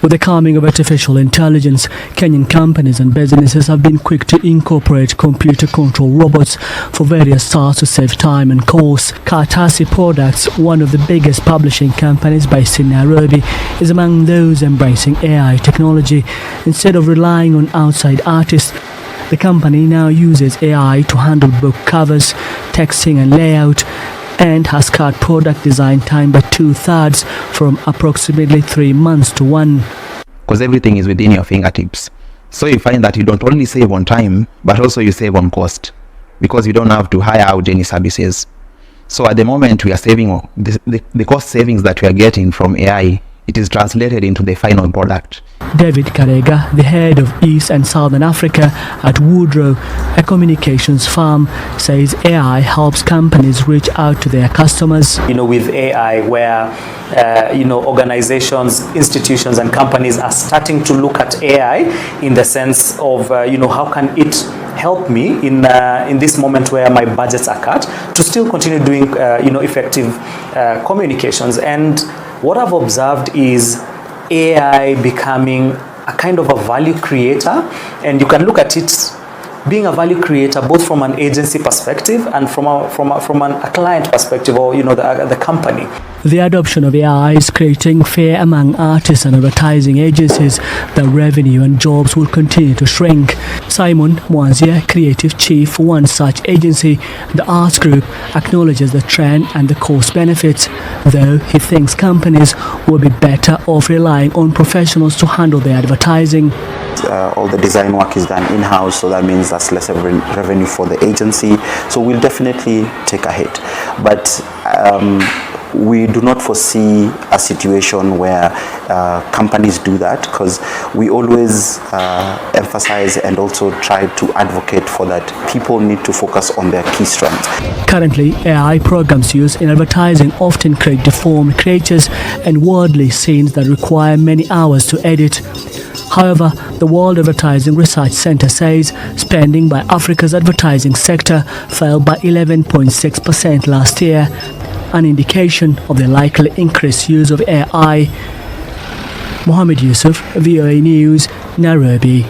With the coming of artificial intelligence, Kenyan companies and businesses have been quick to incorporate computer-controlled robots for various tasks to save time and cost. Kartasi Products, one of the biggest publishing companies based in Nairobi, is among those embracing AI technology. Instead of relying on outside artists, the company now uses AI to handle book covers, texting and layout, and has cut product design time by 2/3 from approximately 3 months to 1. Because everything is within your fingertips. So you find that you don't only save on time, but also you save on cost, because you don't have to hire out any services. So at the moment we are saving the cost savings that we are getting from AI, it is translated into the final product. David Karega, the head of East and Southern Africa at Woodrow, a communications firm, says AI helps companies reach out to their customers. With AI, where organizations, institutions and companies are starting to look at AI in the sense of how can it help me in this moment where my budgets are cut to still continue doing effective communications. And what I've observed is AI becoming a kind of a value creator, and you can look at it being a value creator both from an agency perspective and from a client perspective, or the company. The adoption of AI is creating fear among artists and advertising agencies that revenue and jobs will continue to shrink. Simon Mwanzia, creative chief for one such agency, the Arts Group, acknowledges the trend and the cost benefits, though he thinks companies will be better off relying on professionals to handle their advertising. All the design work is done in-house, so that means that's less revenue for the agency. So we'll definitely take a hit. But we do not foresee a situation where companies do that, because we always emphasize and also try to advocate for that people need to focus on their key strengths. Currently, AI programs used in advertising often create deformed creatures and worldly scenes that require many hours to edit. However, the World Advertising Research Center says spending by Africa's advertising sector fell by 11.6% last year, an indication of the likely increased use of AI. Mohammed Yusuf, VOA News, Nairobi.